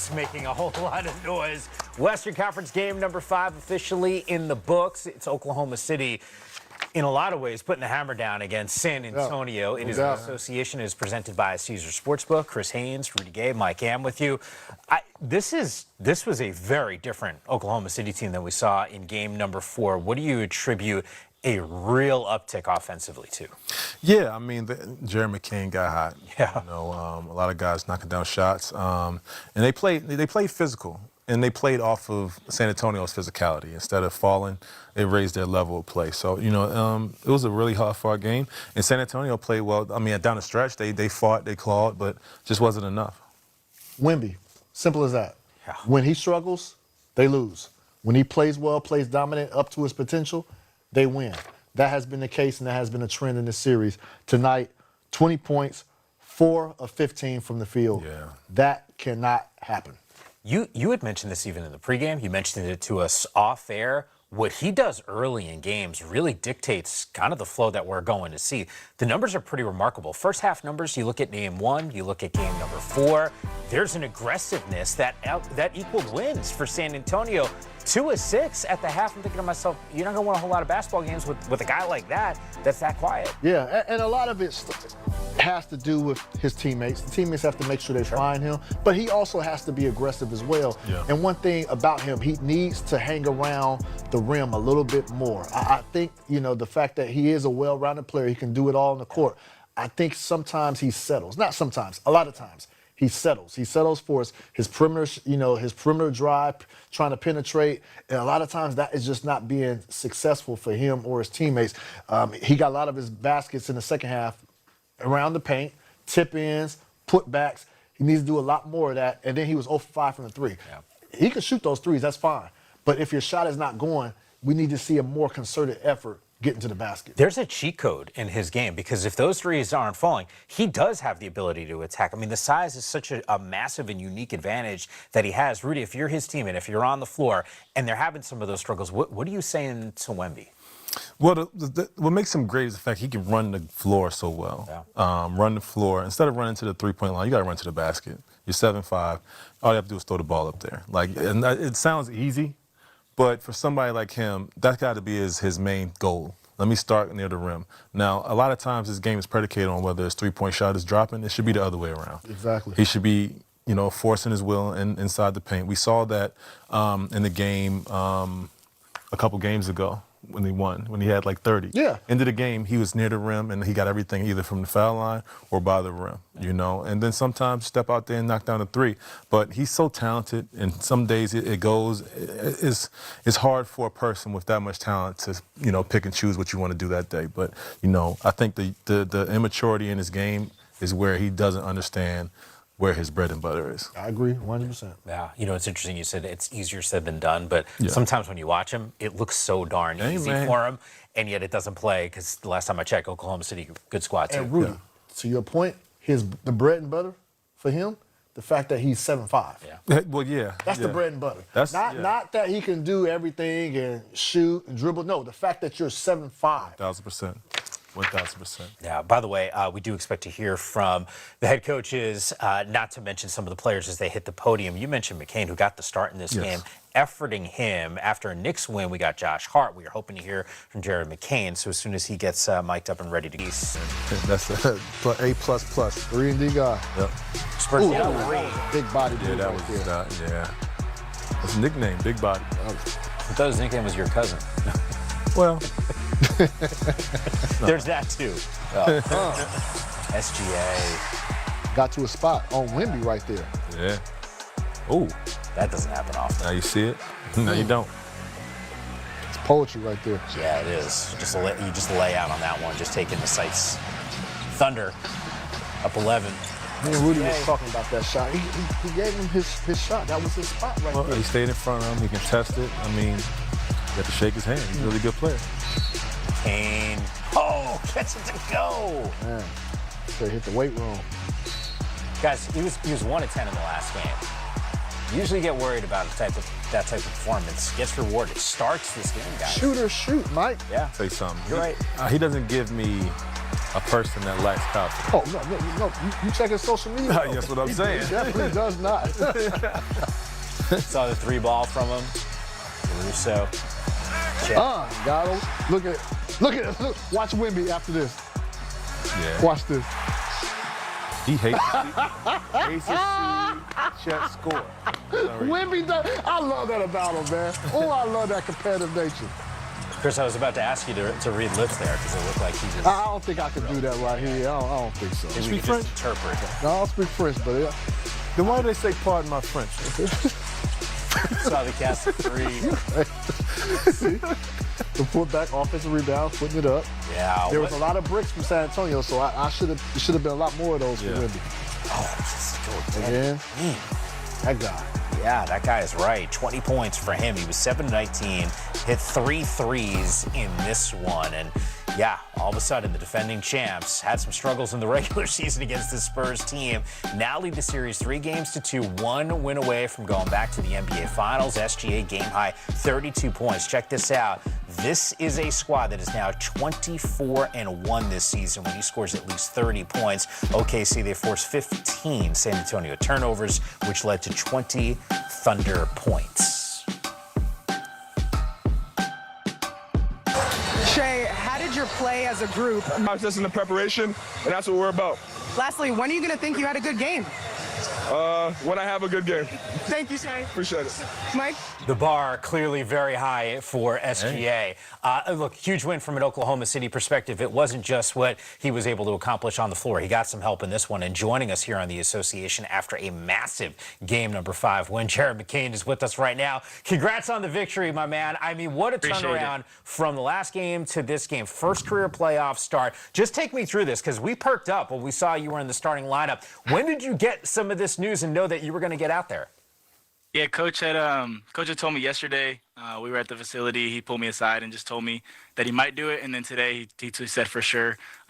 is making a whole lot of noise. Western Conference game number 5 officially in the books. It's Oklahoma City, in a lot of ways, putting the hammer down against San Antonio. It is an association is presented by Caesar Sportsbook. Chris Haynes, Rudy Gay, Mike Am with you. This was a very different Oklahoma City team than we saw in game number 4. What do you attribute a real uptick offensively to? Yeah, I mean, Jerry McCain got hot. Yeah. You know, a lot of guys knocking down shots, and they played physical, and they played off of San Antonio's physicality. Instead of falling, they raised their level of play. So, you know, it was a really hard-fought game, and San Antonio played well. I mean, down the stretch, they fought, they clawed, but just wasn't enough. Wemby, simple as that. Yeah. When he struggles, they lose. When he plays well, plays dominant, up to his potential, they win. That has been the case, and that has been a trend in this series. Tonight, 20 points, 4 of 15 from the field. Yeah. That cannot happen. You had mentioned this even in the pregame. You mentioned it to us off air. What he does early in games really dictates kind of the flow that we're going to see. The numbers are pretty remarkable. First half numbers, you look at game 1, you look at game number 4. There's an aggressiveness that equaled wins for San Antonio. 2 of 6 at the half. I'm thinking to myself, you're not going to win a whole lot of basketball games with a guy like that's that quiet. Yeah, and a lot of it has to do with his teammates. The teammates have to make sure they find him, but he also has to be aggressive as well. Yeah. And one thing about him, he needs to hang around the rim a little bit more. I think, you know, the fact that he is a well-rounded player, he can do it all on the court. I think sometimes he settles. Not sometimes, a lot of times. He settles. He settles for his perimeter, you know, his perimeter drive, trying to penetrate. And a lot of times that is just not being successful for him or his teammates. He got a lot of his baskets in the second half around the paint, tip-ins, putbacks. He needs to do a lot more of that. And then he was 0 for 5 from the 3. Yeah. He can shoot those threes, that's fine. But if your shot is not going, we need to see a more concerted effort getting to the basket. There's a cheat code in his game because if those threes aren't falling, he does have the ability to attack. I mean, the size is such a massive and unique advantage that he has. Rudy, if you're his team and if you're on the floor and they're having some of those struggles, what are you saying to Wemby? Well, what makes him great is the fact he can run the floor so well. Yeah. Run the floor. Instead of running to the three-point line, you got to run to the basket. You're 7'5". All you have to do is throw the ball up there. Like, and it sounds easy, but for somebody like him, that's got to be his main goal. Let me start near the rim. Now, a lot of times this game is predicated on whether his three-point shot is dropping. It should be the other way around. Exactly. He should be, you know, forcing his will inside the paint. We saw that in the game a couple games ago when he won, when he had like 30. Yeah. End of the game, he was near the rim, and he got everything either from the foul line or by the rim, you know. And then sometimes step out there and knock down a 3. But he's so talented, and some days it goes. It's hard for a person with that much talent to, you know, pick and choose what you want to do that day. But, you know, I think the immaturity in his game is where he doesn't understand where his bread and butter is. I agree 100%. Yeah, you know, it's interesting. You said it's easier said than done, but sometimes when you watch him, it looks so darn easy for him, and yet it doesn't play because the last time I checked, Oklahoma City, good squad too. And Rudy, to your point, the bread and butter for him, the fact that he's 7'5". Yeah. Well, yeah. That's the bread and butter. That's, not that he can do everything and shoot and dribble. No, the fact that you're 7'5". 1,000%. 1,000%. Yeah, by the way, we do expect to hear from the head coaches, not to mention some of the players as they hit the podium. You mentioned McCain, who got the start in this game. Efforting him after a Knicks win, we got Josh Hart. We are hoping to hear from Jared McCain. So as soon as he gets mic'd up and ready to go. That's a A++. 3-and-D guy. Yep. Spurs Ooh, big body dude. That was yeah. That's a nickname, Big Body. I thought his nickname was your cousin. Well, there's that too. SGA. Got to a spot on Wemby right there. Yeah. Oh. That doesn't happen often. Now you see it. No, you don't. It's poetry right there. Yeah, it is. You just lay out on that one, just taking the sights. Thunder up 11. Me and Rudy was talking about that shot. He gave him his shot. That was his spot right there. He stayed in front of him. He can test it. I mean, you have to shake his hand. He's a really good player. Kane. Oh, gets it to go. Man, so hit the weight room. Guys, he was 1 of 10 in the last game. Usually get worried about that type of performance. Gets rewarded. Starts this game, guys. Shoot or shoot, Mike. Yeah. Say something. You're right. He doesn't give me a person that lacks confidence. Oh, no. You check his social media. That's what I'm saying. He definitely does not. Saw the 3-ball from him. Russo. Got him. Look. Watch Wemby after this. Yeah. Watch this. He hates to see Shaq score. Wemby does. I love that about him, man. Oh, I love that competitive nature. Chris, I was about to ask you to read lips there because it looked like he just. I don't think I can do that right here. I don't think so. Maybe we could just interpret. No, I don't speak French, but yeah. Then why do they say pardon my French? Saw the cast of 3. See? The putback, offensive rebound, putting it up. Yeah. There was a lot of bricks from San Antonio, so it should have been a lot more of those for Wemby. Oh, just go Again, that guy. Yeah, that guy is right. 20 points for him. He was 7-19, hit 3 threes in this one. And yeah, all of a sudden, the defending champs had some struggles in the regular season against the Spurs team. Now lead the series 3-2, 1 win away from going back to the NBA Finals. SGA game high 32 points. Check this out. This is a squad that is now 24-1 this season when he scores at least 30 points. OKC, they forced 15 San Antonio turnovers, which led to 20 Thunder points. Shay, how did your play as a group? Process in the preparation, and that's what we're about. Lastly, when are you going to think you had a good game? When I have a good game. Thank you, Shay. Appreciate it. Mike? The bar clearly very high for SGA. Look, huge win from an Oklahoma City perspective. It wasn't just what he was able to accomplish on the floor. He got some help in this one. And joining us here on the association after a massive game number 5 win, Jared McCain is with us right now. Congrats on the victory, my man. I mean, what a turnaround from the last game to this game. First career playoff start. Just take me through this because we perked up when we saw you were in the starting lineup. When did you get some of this news and know that you were going to get out there? Yeah, Coach had told me yesterday. We were at the facility. He pulled me aside and just told me that he might do it. And then today he said for sure.